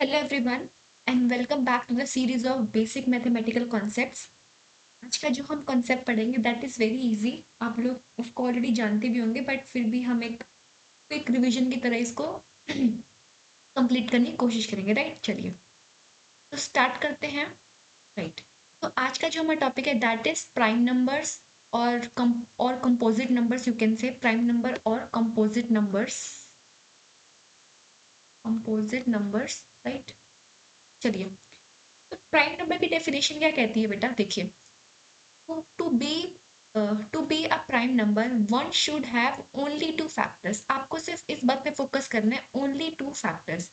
Hello everyone and welcome back to the series of basic mathematical concepts. आज का जो हम कॉन्सेप्ट पढ़ेंगे दैट इज़ वेरी इजी. आप लोग उसको ऑलरेडी जानते भी होंगे बट फिर भी हम एक क्विक रिवीजन की तरह इसको कंप्लीट करने की कोशिश करेंगे. राइट, चलिए तो स्टार्ट करते हैं. राइट, तो आज का जो हमारा टॉपिक है दैट इज प्राइम नंबर्स और composite numbers. You can say prime number और कंपोजिट नंबर्स. राइट, चलिए तो प्राइम नंबर की डेफिनेशन क्या कहती है बेटा. देखिए, to be to be a prime number one should have only two factors. आपको सिर्फ इस बात पे फोकस करना है, only two factors.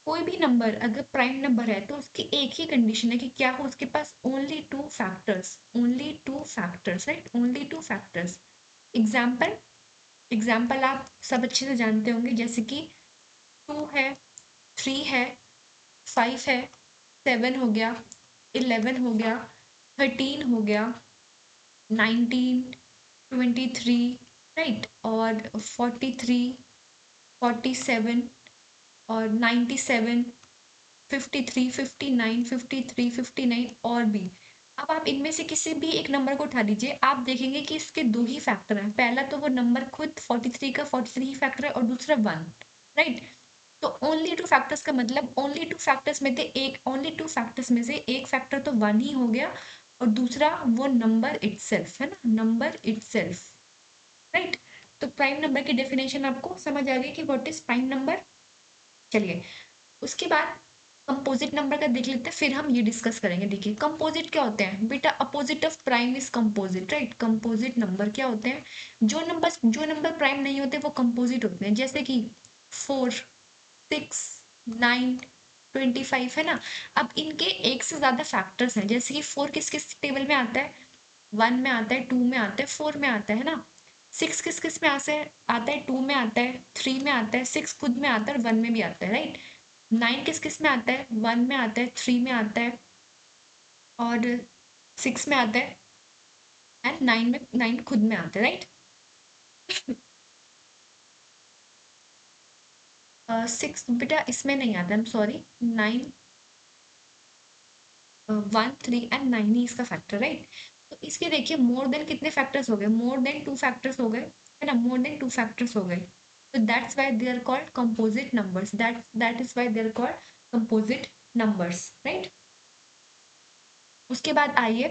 कोई भी नंबर अगर प्राइम नंबर है तो उसकी एक ही कंडीशन है कि क्या हो, उसके पास only two factors. Right, only two factors. Example आप सब अच्छे से जानते होंगे, जैसे कि 2 है, 3 है, 5 है, 7 हो गया, 11 हो गया, 13 हो गया, 19, 23, राइट, और 43, 47 और 97, 53, 59, 53, 59 और भी. अब आप इनमें से किसी भी एक नंबर को उठा लीजिए, आप देखेंगे कि इसके दो ही फैक्टर हैं. पहला तो वो नंबर खुद 43 का 43 ही फैक्टर है और दूसरा 1. राइट, तो ओनली टू फैक्टर्स का मतलब ओनली टू फैक्टर्स में से एक फैक्टर तो 1 ही हो गया और दूसरा वो नंबर इटसेल्फ है ना, नंबर इटसेल्फ. राइट, तो प्राइम नंबर की डेफिनेशन आपको समझ आ गई कि व्हाट इज प्राइम नंबर. चलिए उसके बाद कंपोजिट नंबर का देख लेते हैं, फिर हम ये डिस्कस करेंगे. देखिए कंपोजिट क्या होते हैं बेटा. Opposite of prime is composite. Right, composite number क्या होते हैं. जो नंबर प्राइम नहीं होते वो कंपोजिट होते हैं, जैसे कि 4, 6, 9, 25 है ना. अब इनके एक से ज्यादा फैक्टर्स हैं, जैसे कि 4 किस किस टेबल में आता है, 1 में आता है, 2 में आता है, 4 में आता है ना. 6 किस किस में आता है, 2 में आता है, 3 में आता है, 6 खुद में आता है और 1 में भी आता है. राइट, 9 किस किस में आता है, 1 में आता है, 3 में आता है और 6 में आता है एंड 9 खुद में आता है. राइट, 6 बेटा इसमें नहीं आता, आई एम सॉरी. 9, 1, 3 एंड 9 ही इसका फैक्टर. राइट, तो इसके देखिए मोर देन कितने फैक्टर्स हो गए, मोर देन 2 फैक्टर्स हो गए है ना, मोर देन 2 फैक्टर्स हो गए. तो that's why they are called composite numbers. That is why they are called composite numbers. Right, उसके बाद आइए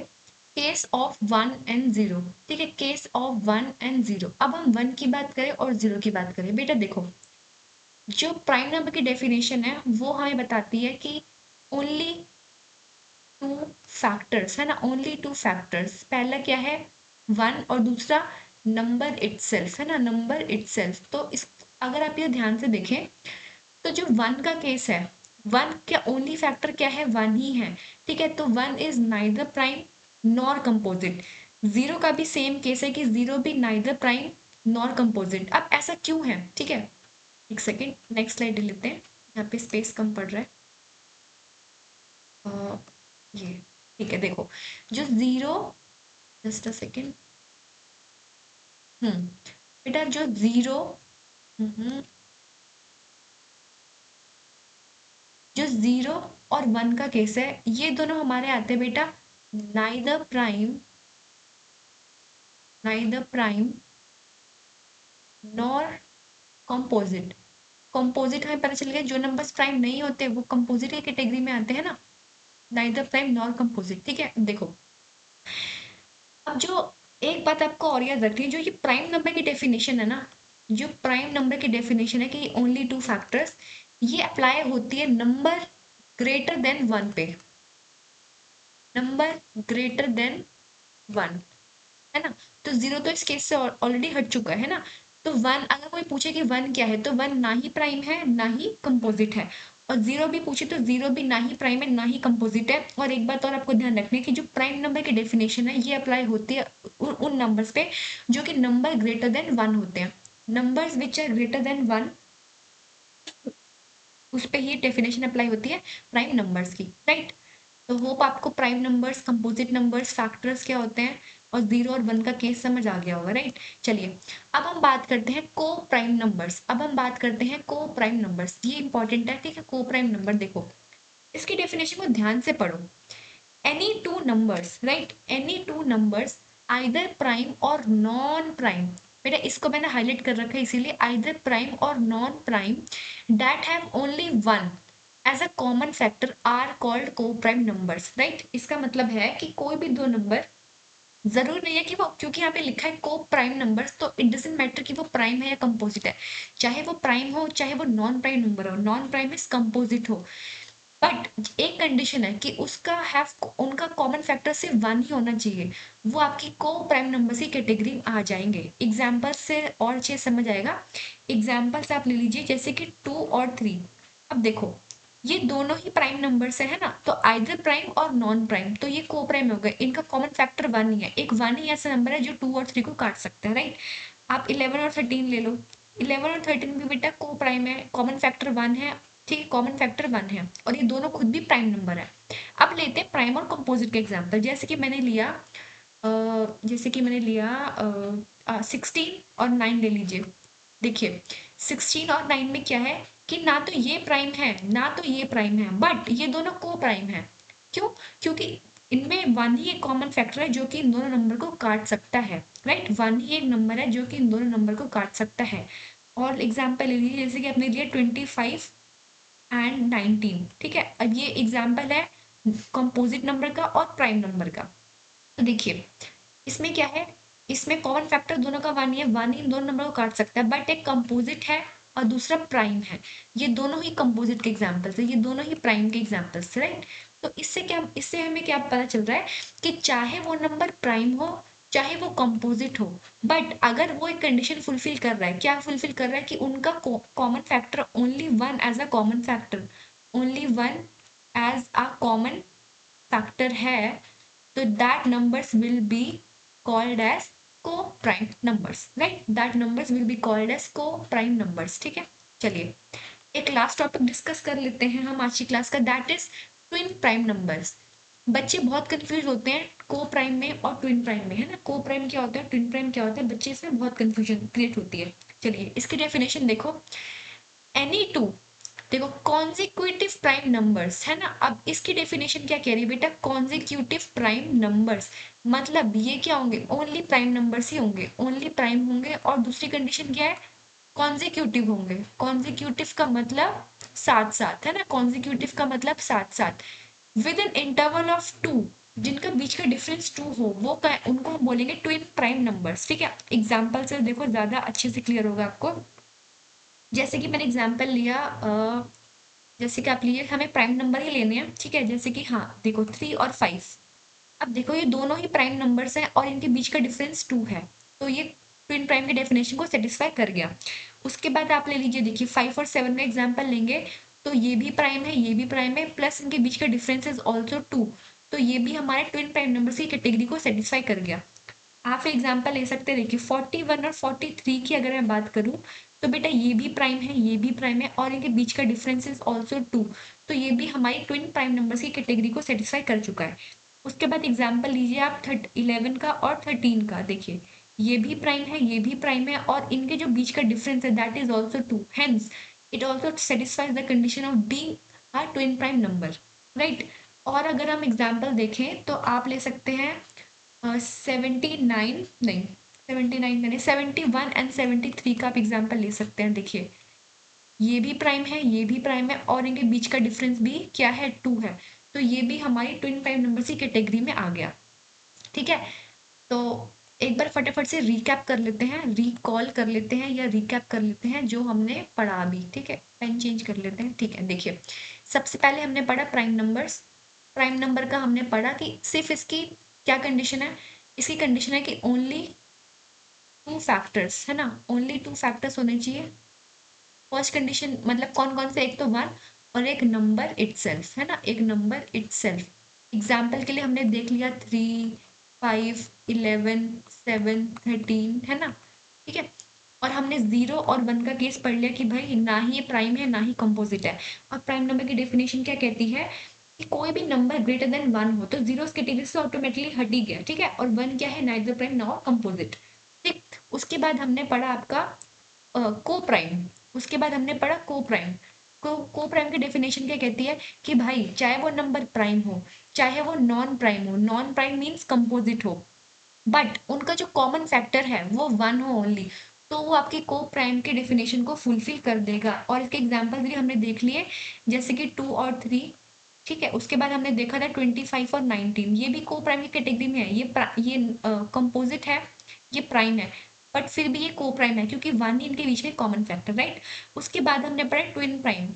केस ऑफ 1 एंड 0. ठीक है, केस ऑफ 1 एंड 0. अब हम 1 की बात करें और 0 की बात करें. बेटा देखो, जो प्राइम नंबर की डेफिनेशन है वो हमें बताती है कि ओनली टू फैक्टर्स है ना, ओनली टू फैक्टर्स. पहला क्या है, 1 और दूसरा नंबर इटसेल्फ है ना, नंबर इटसेल्फ. तो इस अगर आप ये ध्यान से देखें तो जो 1 का केस है, 1 क्या ओनली फैक्टर क्या है, 1 ही है. ठीक है, तो 1 is neither prime nor composite. 0 का भी सेम केस है कि 0 भी नाइदर प्राइम नॉर कंपोजिट. अब ऐसा क्यों है, ठीक है, एक सेकेंड नेक्स्ट स्लाइड लेते हैं, यहाँ पे स्पेस कम पड़ रहा है. ये ठीक है, देखो जो 0, जस्ट अ सेकेंड. बेटा जो 0, जो 0 और 1 का केस है, ये दोनों हमारे आते हैं बेटा neither prime nor composite. Composite हमें पता चल गया, जो नंबर्स प्राइम नहीं होते वो कंपोजिट की कैटेगरी में आते हैं ना, नाइदर प्राइम नॉर कंपोजिट. ठीक है, देखो अब जो एक बात आपको और याद रखनी है, जो ये प्राइम नंबर की डेफिनेशन है ना, जो प्राइम नंबर की डेफिनेशन है कि ओनली टू फैक्टर्स, ये अप्लाई होती है नंबर ग्रेटर देन 1 पे. नंबर ग्रेटर देन 1 है ना. तो 0 तो इस केस से ऑलरेडी हट चुका है ना. तो 1, अगर कोई पूछे कि 1 क्या है, तो 1 ना ही प्राइम है ना ही कंपोजिट है. और 0 भी पूछे तो 0 भी ना ही प्राइम है ना ही कंपोजिट है. और एक बात और आपको ध्यान रखनी है कि जो प्राइम नंबर की डेफिनेशन है ये अप्लाई होती है उन नंबर्स पे जो कि नंबर ग्रेटर देन 1 होते हैं. Numbers which are greater than 1, उस पे ही डेफिनेशन अप्लाई होती है प्राइम नंबर्स की. राइट, तो होप आपको prime numbers, composite numbers, factors क्या होते हैं और 0 और 1 का केस समझ आ गया होगा, राइट। चलिए अब हम बात करते हैं को प्राइम नंबर्स। अब हम बात करते हैं को प्राइम नंबर्स, ये इंपॉर्टेंट है, ठीक है। को प्राइम नंबर देखो, इसकी डेफिनेशन को ध्यान से पढ़ो। Any two numbers, right, any two numbers either prime और नॉन प्राइम, बेटा इसको मैंने हाईलाइट कर रखा है इसीलिए, आइदर प्राइम और non prime that have only one as a common factor are called coprime numbers, right. इसका मतलब है कि कोई भी दो नंबर, जरूर नहीं है कि वो, क्योंकि यहाँ पे लिखा है को प्राइम नंबर्स, तो इट डजेंट मैटर कि वो प्राइम है या कंपोजिट है, चाहे वो प्राइम हो चाहे वो नॉन प्राइम नंबर हो, नॉन प्राइम मींस कंपोजिट हो, बट एक कंडीशन है कि उसका हैव, उनका कॉमन फैक्टर सिर्फ वन ही होना चाहिए, वो आपकी को प्राइम नंबर की कैटेगरी में आ जाएंगे। एग्जाम्पल से और चीज समझ आएगा। एग्जाम्पल्स आप ले लीजिए जैसे कि 2 और 3। अब देखो ये दोनों ही प्राइम नंबर्स है ना, तो आइदर प्राइम और नॉन प्राइम, तो ये को प्राइम हो गए, इनका कॉमन फैक्टर वन ही है, एक वन ही ऐसा नंबर है जो 2 और 3 को काट सकते हैं, राइट। आप 11 और 13 ले लो, 11 और 13 भी बेटा को प्राइम है, कॉमन फैक्टर वन है, ठीक है, कॉमन फैक्टर वन है, और ये दोनों खुद भी प्राइम नंबर है। अब लेते हैं प्राइम और कंपोजिट के एग्जाम्पल, जैसे कि मैंने लिया 16 और 9 ले लीजिए। देखिए 16 और 9 में क्या है कि ना तो ये प्राइम है ना तो ये प्राइम है, बट ये दोनों को प्राइम है। क्यों? क्योंकि इनमें वन ही एक कॉमन फैक्टर है जो कि इन दोनों नंबर को काट सकता है, राइट। वन ही एक नंबर है जो कि इन दोनों नंबर को काट सकता है। और एग्जाम्पल ले लीजिए जैसे कि आपने लिया 25 एंड 19, ठीक है। अब ये एग्जाम्पल है कंपोजिट नंबर का और प्राइम नंबर का। तो देखिए इसमें क्या है, इसमें कॉमन फैक्टर दोनों का वन ही है, वन ही इन दोनों नंबर को काट सकता है, बट एक कंपोजिट है और दूसरा प्राइम है। ये दोनों ही कंपोजिट के एग्जाम्पल्स है, ये दोनों ही प्राइम के एग्जाम्पल्स, राइट। तो इससे क्या, इससे हमें क्या पता चल रहा है कि चाहे वो नंबर प्राइम हो चाहे वो कंपोजिट हो, बट अगर वो एक कंडीशन फुलफिल कर रहा है, क्या फुलफिल कर रहा है कि उनका common factor only one as a common factor, only one as a common factor है, तो that numbers will be called as co-prime numbers, right, that numbers will be called as co-prime numbers, ठीक है। चलिए एक last topic discuss कर लेते हैं हम आज की क्लास का, that is twin prime numbers. बच्चे बहुत कंफ्यूज होते हैं को प्राइम में और ट्विन प्राइम में, है ना, को प्राइम क्या होता है ट्विन प्राइम क्या होता है, बच्चे इसमें बहुत कंफ्यूजन क्रिएट होती है। चलिए इसकी डेफिनेशन देखो, एनी टू, देखो कॉन्जिक्यूटिव प्राइम नंबर्स है ना। अब इसकी डेफिनेशन क्या कह रही है बेटा, कॉन्जिक्यूटिव प्राइम नंबर्स, मतलब ये क्या होंगे, ओनली प्राइम नंबर्स ही होंगे, ओनली प्राइम होंगे, और दूसरी कंडीशन क्या है, कॉन्जिक्यूटिव होंगे। कॉन्जिक्यूटिव का मतलब साथ साथ, है ना, कॉन्जिक्यूटिव का मतलब साथ साथ, with an interval of two, जिनका बीच का डिफरेंस टू हो, वो उनको हम बोलेंगे ट्विन प्राइम नंबर्स, ठीक है। एग्जाम्पल से देखो ज्यादा अच्छे से क्लियर होगा आपको। जैसे कि मैंने एग्जाम्पल लिया, जैसे कि आप लिए हमें प्राइम नंबर ही लेने हैं, ठीक है, जैसे कि हाँ देखो 3 और 5। अब देखो ये दोनों ही प्राइम नंबर्स हैं और इनके बीच का डिफरेंस 2 है, तो ये ट्विन प्राइम के डेफिनेशन को सेटिस्फाई कर गया। उसके बाद आप ले लीजिए, देखिए 5 और 7 का एग्जाम्पल लेंगे, तो ये भी प्राइम है ये भी प्राइम है, प्लस इनके बीच का डिफरेंस इज ऑल्सो 2, तो ये भी हमारे ट्विन प्राइम नंबर की कैटेगरी को सेटिस्फाई कर गया। आप एग्जाम्पल ले सकते हैं, देखिए 41 और 43 की अगर मैं बात करूं, तो बेटा ये भी प्राइम है ये भी प्राइम है और इनके बीच का डिफरेंस इज ऑल्सो 2, तो ये भी हमारी ट्विन प्राइम नंबर्स की कैटेगरी को सेटिस्फाई कर चुका है। उसके बाद एग्जाम्पल लीजिए आप 11 का और 13 का, देखिए ये भी प्राइम है ये भी प्राइम है और इनके जो बीच का डिफरेंस है that is also 2, hence it also satisfies the condition of being a twin prime number, right. और अगर हम एग्जाम्पल देखें तो आप ले सकते हैं 79 नहीं, 79 नहीं, 71 एंड 73 का आप एग्जाम्पल ले सकते हैं। देखिए ये भी प्राइम है ये भी प्राइम है और इनके बीच का डिफरेंस भी क्या है 2 है, तो ये भी हमारी ट्विन प्राइम नंबर की कैटेगरी में आ गया, ठीक है। तो एक बार फटाफट से रिकैप कर लेते हैं, रिकॉल कर लेते हैं या रिकैप कर लेते हैं जो हमने पढ़ा अभी, ठीक है। पेन चेंज कर लेते हैं, ठीक है। देखिए सबसे पहले हमने पढ़ा प्राइम नंबर्स, प्राइम नंबर का हमने पढ़ा कि सिर्फ इसकी क्या कंडीशन है, इसकी कंडीशन है कि ओनली टू फैक्टर्स, है ना, ओनली टू फैक्टर्स होने चाहिए। फर्स्ट कंडीशन मतलब कौन कौन से, एक तो वन और एक नंबर इटसेल्फ, है ना, एक नंबर इटसेल्फ। एग्जाम्पल के लिए हमने देख लिया 3, 5, 11, 7, 13, है ना, ठीक है। और हमने 0 और 1 का केस पढ़ लिया कि भाई ना ही ये प्राइम है ना ही कंपोजिट है। और प्राइम नंबर की डेफिनेशन क्या कहती है कि कोई भी नंबर ग्रेटर देन 1 हो तो जीरो कैटेगरी से ऑटोमेटिकली हट ही गया, ठीक है। और 1 क्या है, नाइदर प्राइम नॉर कंपोजिट, ठीक। उसके बाद हमने पढ़ा आपका को प्राइम। उसके बाद हमने पढ़ा को प्राइम। को प्राइम की डेफिनेशन क्या कहती है कि भाई चाहे वो नंबर प्राइम हो चाहे वो नॉन प्राइम हो, नॉन प्राइम मीन्स कंपोजिट हो, बट उनका जो कॉमन फैक्टर है वो 1 हो ओनली, तो वो आपके को प्राइम के डेफिनेशन को फुलफिल कर देगा। और इसके एग्जाम्पल भी हमने देख लिए, जैसे कि 2 और 3, ठीक है। उसके बाद हमने देखा था 25 और 19, ये भी को प्राइम की कैटेगरी में है। ये कंपोजिट है, ये प्राइम है, बट फिर भी ये को प्राइम है क्योंकि 1 ही इनके बीच में कॉमन फैक्टर, राइट। उसके बाद हमने पढ़ा ट्विन प्राइम।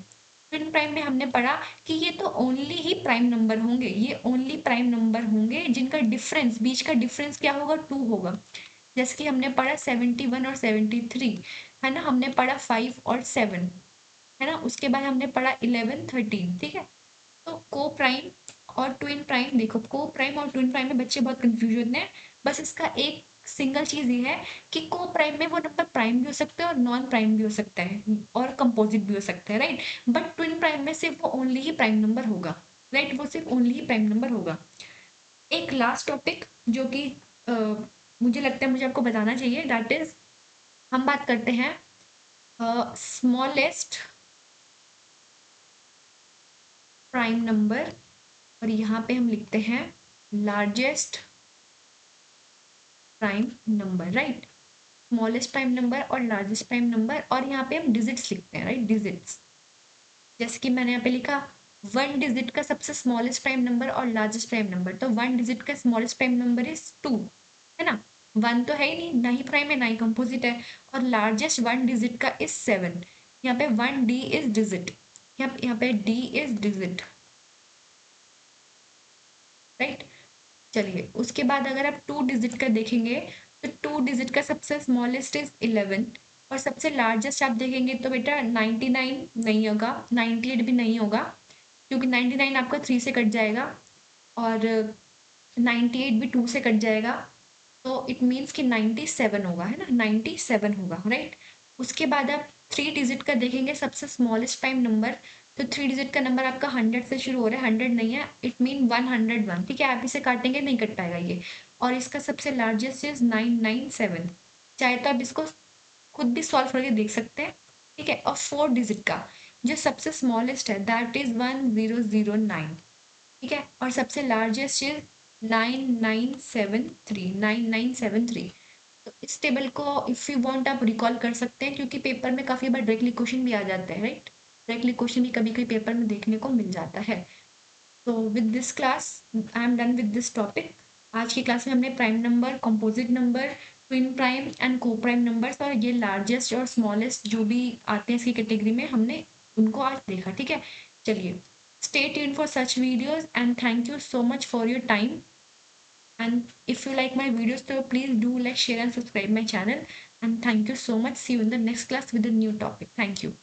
ट्विन प्राइम में हमने पढ़ा कि ये तो ओनली ही प्राइम नंबर होंगे, ये ओनली प्राइम नंबर होंगे जिनका डिफरेंस, बीच का डिफरेंस क्या होगा, 2 होगा। जैसे कि हमने पढ़ा 71 और 73, है ना। हमने पढ़ा 5 और 7, है ना। उसके बाद हमने पढ़ा 11 13, ठीक है। तो को प्राइम और ट्विन प्राइम, देखो को प्राइम और ट्विन प्राइम में बच्चे बहुत कंफ्यूजन है। बस इसका एक सिंगल चीज ये है कि को प्राइम में वो नंबर प्राइम भी हो सकता है और नॉन प्राइम भी हो सकता है और कंपोजिट भी हो सकता है, राइट। बट ट्विन प्राइम में सिर्फ वो ओनली ही प्राइम नंबर होगा, राइट। वो सिर्फ ओनली ही प्राइम नंबर होगा। एक लास्ट टॉपिक जो कि मुझे लगता है मुझे आपको बताना चाहिए, दैट इज हम बात करते हैं स्मॉलेस्ट प्राइम नंबर, और यहाँ पे हम लिखते हैं largest prime number, right. Smallest prime number और लार्जेस्ट प्राइम नंबर, और यहाँ पे हम डिजिट्स लिखते हैं, राइट, डिजिट्स। जैसे कि मैंने यहाँ पे लिखा 1 डिजिट का सबसे स्मॉलेस्ट प्राइम नंबर और लार्जेस्ट प्राइम नंबर, तो 1 डिजिट का स्मॉलेस्ट प्राइम नंबर इज 2, है ना। 1 तो है ही नहीं, ना ही प्राइम है ना ही कंपोजिट है। और लार्जेस्ट 1 डिजिट का इज 7। यहाँ पे 1 डी इज डिजिट, यहाँ पे डी इज डिजिट, राइट। चलिए उसके बाद अगर आप 2 डिजिट का देखेंगे तो 2 डिजिट का सबसे स्मॉलेस्ट इज 11, और सबसे लार्जेस्ट आप देखेंगे तो बेटा 99 नहीं होगा, 98 भी नहीं होगा, क्योंकि 99 आपका 3 से कट जाएगा और 98 भी 2 से कट जाएगा, तो इट मीन्स कि 97 होगा, है ना, 97 होगा, राइट। उसके बाद आप 3 डिजिट का देखेंगे सबसे स्मॉलेस्ट प्राइम नंबर, तो 3 डिजिट का नंबर आपका 100 से शुरू हो रहा है, 100 नहीं है, इट मीन 101, ठीक है। आप इसे काटेंगे नहीं कट पाएगा ये। और इसका सबसे लार्जेस्ट इज 997। चाहे तो आप इसको खुद भी सॉल्व करके देख सकते हैं, ठीक है। और 4 डिजिट का जो सबसे स्मॉलेस्ट है दैट इज 1009, ठीक है। और सबसे लार्जेस्ट इज 9973। तो इस टेबल को इफ यू वांट आप रिकॉल कर सकते हैं, क्योंकि पेपर में काफी बार डायरेक्टली क्वेश्चन भी आ जाते हैं, राइट। डायरेक्टली क्वेश्चन भी कभी कभी पेपर में देखने को मिल जाता है। तो with this class I am done with this topic. आज की क्लास में हमने prime number, composite number, twin prime and को प्राइम नंबर्स, और ये लार्जेस्ट और स्मॉलेस्ट जो भी आते हैं इसकी कैटेगरी में, हमने उनको आज देखा, ठीक है। चलिए, stay tuned for such videos and thank you so much for your time. And if you like my videos, so please do like, share and subscribe my channel. And thank you so much. See you in the next class with a new topic. Thank you.